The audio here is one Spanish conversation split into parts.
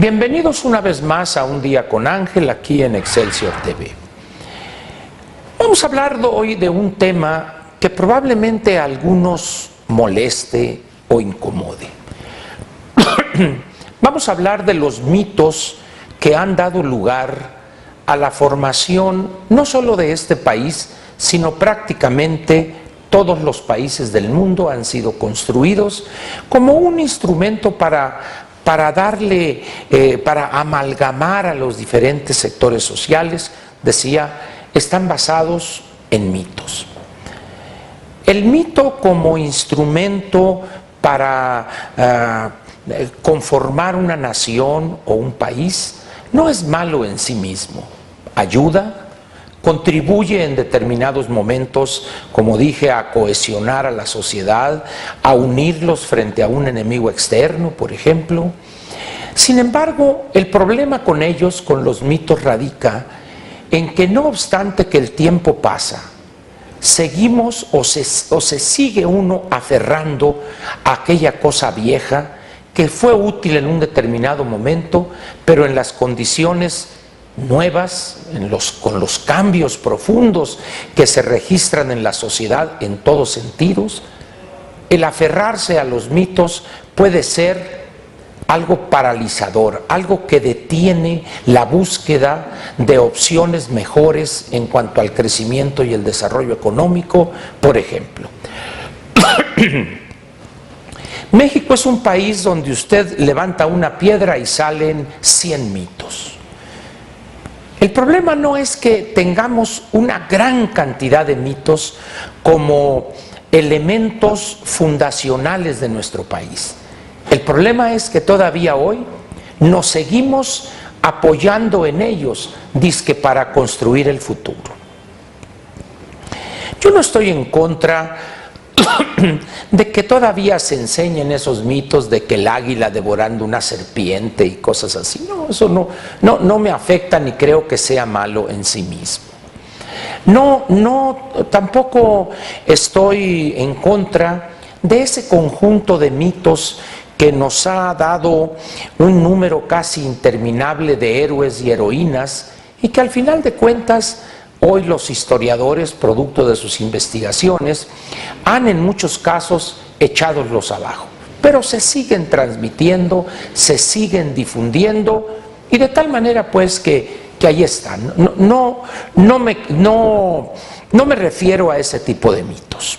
Bienvenidos una vez más a Un Día con Ángel aquí en Excelsior TV. Vamos a hablar hoy de un tema que probablemente a algunos moleste o incomode. Vamos a hablar de los mitos que han dado lugar a la formación no solo de este país, sino prácticamente todos los países del mundo han sido construidos como un instrumento para amalgamar a los diferentes sectores sociales. Decía, están basados en mitos. El mito como instrumento para conformar una nación o un país no es malo en sí mismo. Ayuda, contribuye en determinados momentos, como dije, a cohesionar a la sociedad, a unirlos frente a un enemigo externo, por ejemplo. Sin embargo, el problema con ellos, con los mitos, radica en que no obstante que el tiempo pasa, seguimos o se sigue uno aferrando a aquella cosa vieja que fue útil en un determinado momento, pero en las condiciones nuevas, con los cambios profundos que se registran en la sociedad en todos sentidos, el aferrarse a los mitos puede ser algo paralizador, algo que detiene la búsqueda de opciones mejores en cuanto al crecimiento y el desarrollo económico, por ejemplo. México es un país donde usted levanta una piedra y salen 100 mitos. El problema no es que tengamos una gran cantidad de mitos como elementos fundacionales de nuestro país. El problema es que todavía hoy nos seguimos apoyando en ellos, dizque para construir el futuro. Yo no estoy en contra de que todavía se enseñen esos mitos de que el águila devorando una serpiente y cosas así. No, eso no me afecta ni creo que sea malo en sí mismo. Tampoco estoy en contra de ese conjunto de mitos que nos ha dado un número casi interminable de héroes y heroínas y que al final de cuentas hoy los historiadores, producto de sus investigaciones, han en muchos casos echadoslos abajo, pero se siguen transmitiendo, se siguen difundiendo y de tal manera pues que ahí están. No me refiero a ese tipo de mitos.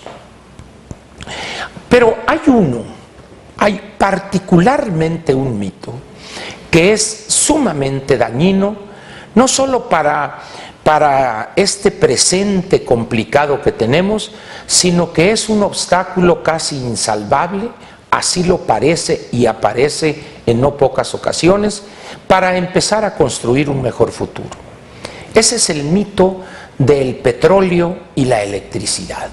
Pero hay particularmente un mito que es sumamente dañino, no solo para este presente complicado que tenemos, sino que es un obstáculo casi insalvable, así lo parece y aparece en no pocas ocasiones, para empezar a construir un mejor futuro. Ese es el mito del petróleo y la electricidad.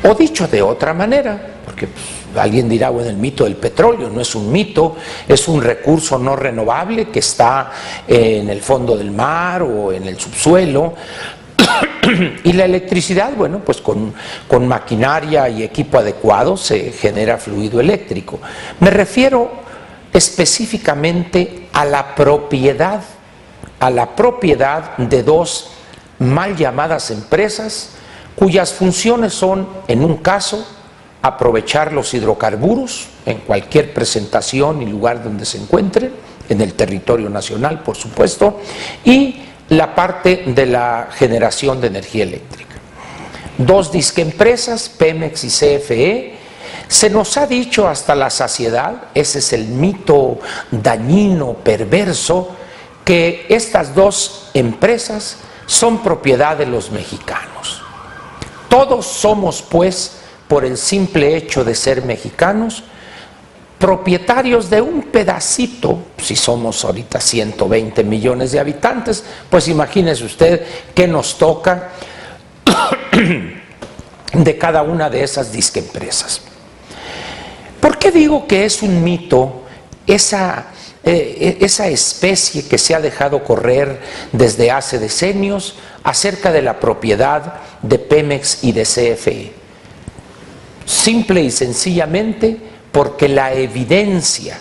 O dicho de otra manera, porque alguien dirá, bueno, el mito del petróleo no es un mito, es un recurso no renovable que está en el fondo del mar o en el subsuelo. Y la electricidad, bueno, pues con maquinaria y equipo adecuado se genera fluido eléctrico. Me refiero específicamente a la propiedad de dos mal llamadas empresas cuyas funciones son, en un caso, aprovechar los hidrocarburos en cualquier presentación y lugar donde se encuentren, en el territorio nacional, por supuesto, y la parte de la generación de energía eléctrica. Dos disquempresas, Pemex y CFE. Se nos ha dicho hasta la saciedad, ese es el mito dañino, perverso, que estas dos empresas son propiedad de los mexicanos. Todos somos, pues, por el simple hecho de ser mexicanos, propietarios de un pedacito. Si somos ahorita 120 millones de habitantes, pues imagínese usted qué nos toca de cada una de esas disquempresas. ¿Por qué digo que es un mito esa especie que se ha dejado correr desde hace decenios acerca de la propiedad de Pemex y de CFE? Simple y sencillamente porque la evidencia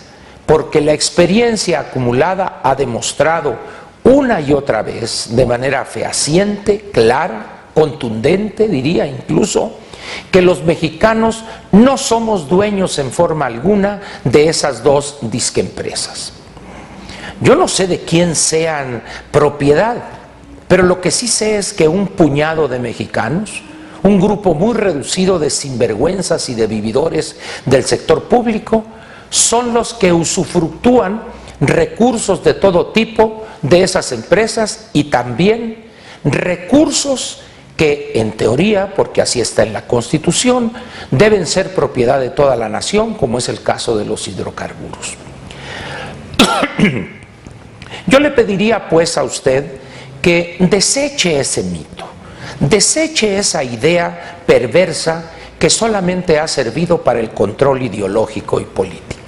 porque la experiencia acumulada ha demostrado una y otra vez, de manera fehaciente, clara, contundente, diría incluso, que los mexicanos no somos dueños en forma alguna de esas dos disquempresas. Yo no sé de quién sean propiedad, pero lo que sí sé es que un puñado de mexicanos, un grupo muy reducido de sinvergüenzas y de vividores del sector público, son los que usufructúan recursos de todo tipo de esas empresas y también recursos que en teoría, porque así está en la Constitución, deben ser propiedad de toda la nación, como es el caso de los hidrocarburos. Yo le pediría pues a usted que deseche ese mito, deseche esa idea perversa que solamente ha servido para el control ideológico y político.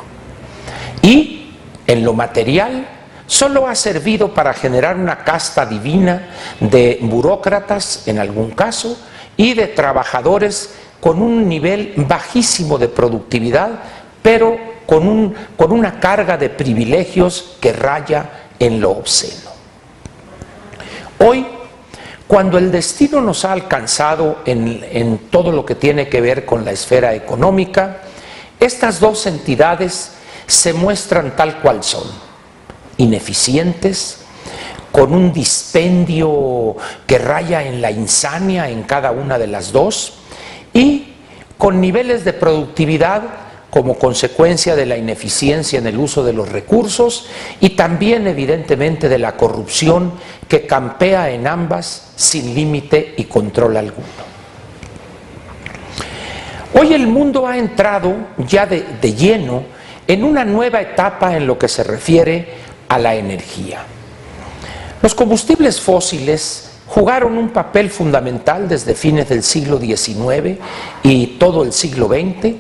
Y en lo material, solo ha servido para generar una casta divina de burócratas, en algún caso, y de trabajadores con un nivel bajísimo de productividad, pero con una carga de privilegios que raya en lo obsceno. Hoy, cuando el destino nos ha alcanzado en todo lo que tiene que ver con la esfera económica, estas dos entidades se muestran tal cual son: ineficientes, con un dispendio que raya en la insania en cada una de las dos, y con niveles de productividad como consecuencia de la ineficiencia en el uso de los recursos y también evidentemente de la corrupción que campea en ambas sin límite y control alguno. Hoy el mundo ha entrado ya de lleno en una nueva etapa en lo que se refiere a la energía. Los combustibles fósiles jugaron un papel fundamental desde fines del siglo XIX y todo el siglo XX,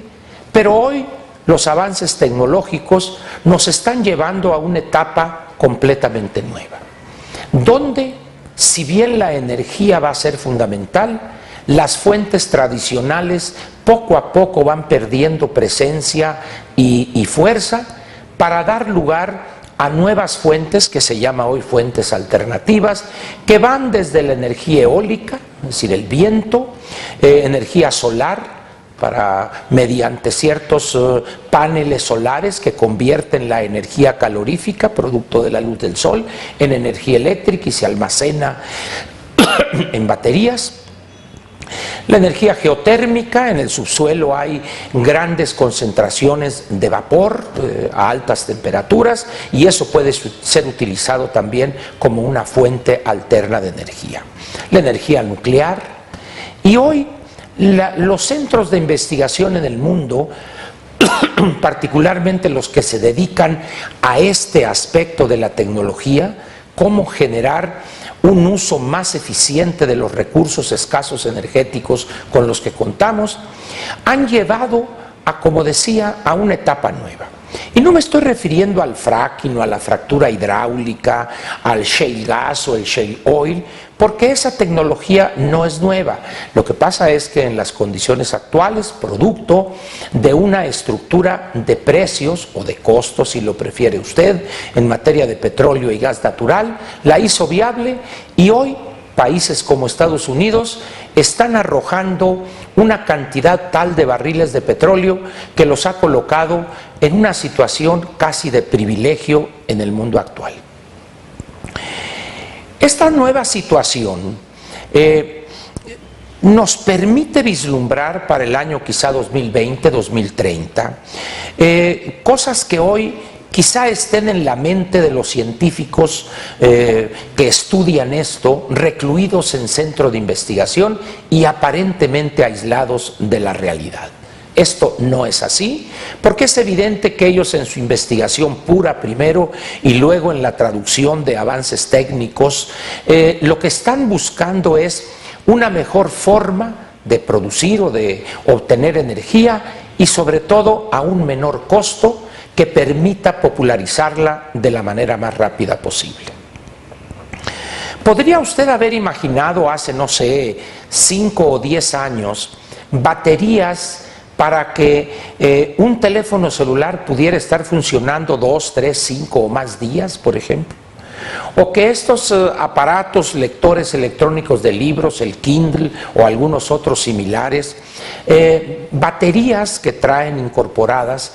pero hoy los avances tecnológicos nos están llevando a una etapa completamente nueva, donde, si bien la energía va a ser fundamental, las fuentes tradicionales poco a poco van perdiendo presencia y fuerza para dar lugar a nuevas fuentes que se llama hoy fuentes alternativas, que van desde la energía eólica, es decir, el viento, energía solar, mediante ciertos paneles solares que convierten la energía calorífica, producto de la luz del sol, en energía eléctrica y se almacena en baterías. La energía geotérmica, en el subsuelo hay grandes concentraciones de vapor a altas temperaturas y eso puede ser utilizado también como una fuente alterna de energía. La energía nuclear, y hoy los centros de investigación en el mundo, particularmente los que se dedican a este aspecto de la tecnología, cómo generar un uso más eficiente de los recursos escasos energéticos con los que contamos, han llevado a, como decía, a una etapa nueva. Y no me estoy refiriendo al fracking o a la fractura hidráulica, al shale gas o el shale oil, porque esa tecnología no es nueva. Lo que pasa es que en las condiciones actuales, producto de una estructura de precios o de costos, si lo prefiere usted, en materia de petróleo y gas natural, la hizo viable y hoy países como Estados Unidos están arrojando una cantidad tal de barriles de petróleo que los ha colocado en una situación casi de privilegio en el mundo actual. Esta nueva situación nos permite vislumbrar para el año quizá 2020, 2030, cosas que hoy quizá estén en la mente de los científicos que estudian esto, recluidos en centro de investigación y aparentemente aislados de la realidad. Esto no es así, porque es evidente que ellos en su investigación pura primero y luego en la traducción de avances técnicos, lo que están buscando es una mejor forma de producir o de obtener energía y sobre todo a un menor costo que permita popularizarla de la manera más rápida posible. ¿Podría usted haber imaginado hace, no sé, 5 o 10 años, baterías para que un teléfono celular pudiera estar funcionando 2, 3, 5 o más días, por ejemplo. O que estos aparatos lectores electrónicos de libros, el Kindle o algunos otros similares, baterías que traen incorporadas,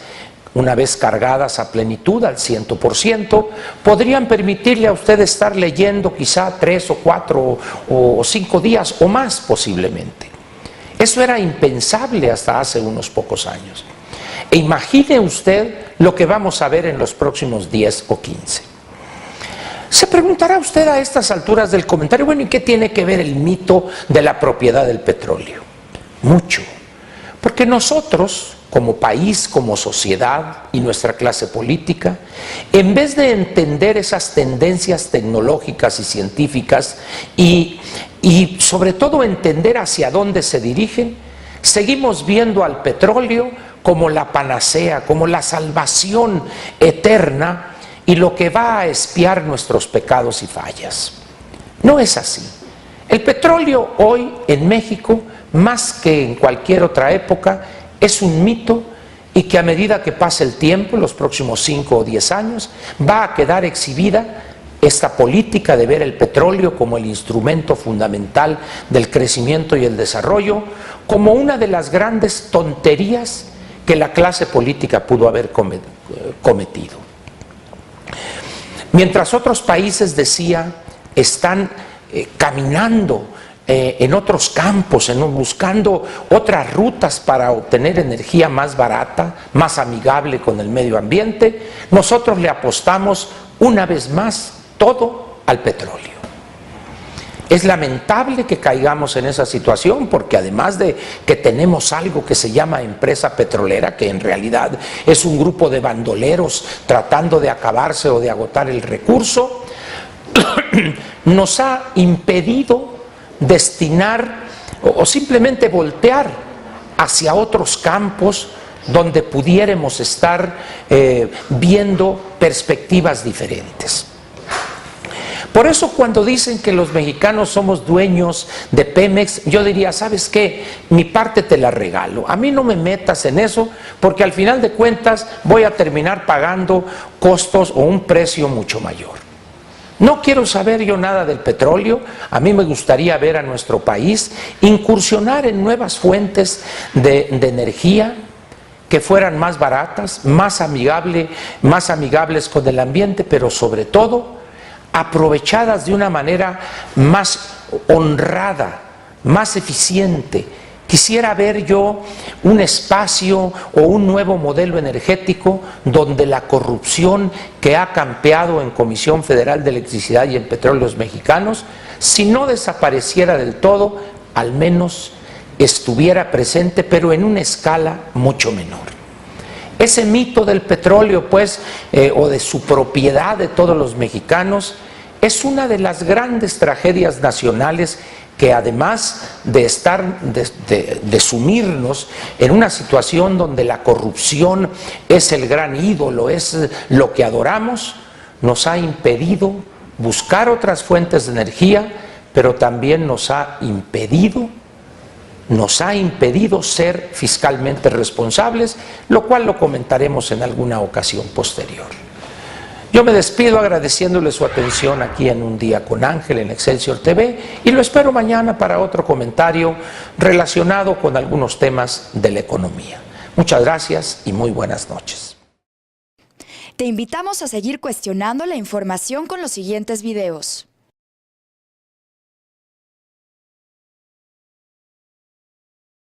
una vez cargadas a plenitud, al 100%, podrían permitirle a usted estar leyendo quizá 3 o 4 o 5 días o más posiblemente. Eso era impensable hasta hace unos pocos años. E imagine usted lo que vamos a ver en los próximos 10 o 15. Se preguntará usted a estas alturas del comentario, bueno, ¿y qué tiene que ver el mito de la propiedad del petróleo? Mucho. Porque nosotros, como país, como sociedad y nuestra clase política, en vez de entender esas tendencias tecnológicas y científicas y sobre todo entender hacia dónde se dirigen, seguimos viendo al petróleo como la panacea, como la salvación eterna y lo que va a expiar nuestros pecados y fallas. No es así. El petróleo hoy en México, más que en cualquier otra época, es un mito y que a medida que pase el tiempo, los próximos 5 o 10 años, va a quedar exhibida esta política de ver el petróleo como el instrumento fundamental del crecimiento y el desarrollo, como una de las grandes tonterías que la clase política pudo haber cometido. Mientras otros países, decía, están caminando en otros campos, buscando otras rutas para obtener energía más barata, más amigable con el medio ambiente, nosotros le apostamos una vez más todo al petróleo. Es lamentable que caigamos en esa situación porque además de que tenemos algo que se llama empresa petrolera, que en realidad es un grupo de bandoleros tratando de acabarse o de agotar el recurso, nos ha impedido destinar o simplemente voltear hacia otros campos donde pudiéramos estar viendo perspectivas diferentes. Por eso cuando dicen que los mexicanos somos dueños de Pemex, yo diría, ¿sabes qué? Mi parte te la regalo. A mí no me metas en eso porque al final de cuentas voy a terminar pagando costos o un precio mucho mayor. No quiero saber yo nada del petróleo. A mí me gustaría ver a nuestro país incursionar en nuevas fuentes de energía que fueran más baratas, más amigables con el ambiente, pero sobre todo aprovechadas de una manera más honrada, más eficiente. Quisiera ver yo un espacio o un nuevo modelo energético donde la corrupción que ha campeado en Comisión Federal de Electricidad y en Petróleos Mexicanos, si no desapareciera del todo, al menos estuviera presente, pero en una escala mucho menor. Ese mito del petróleo, pues, o de su propiedad de todos los mexicanos, es una de las grandes tragedias nacionales que además de sumirnos en una situación donde la corrupción es el gran ídolo, es lo que adoramos, nos ha impedido buscar otras fuentes de energía, pero también nos ha impedido ser fiscalmente responsables, lo cual lo comentaremos en alguna ocasión posterior. Yo me despido agradeciéndole su atención aquí en Un Día con Ángel en Excelsior TV y lo espero mañana para otro comentario relacionado con algunos temas de la economía. Muchas gracias y muy buenas noches. Te invitamos a seguir cuestionando la información con los siguientes videos.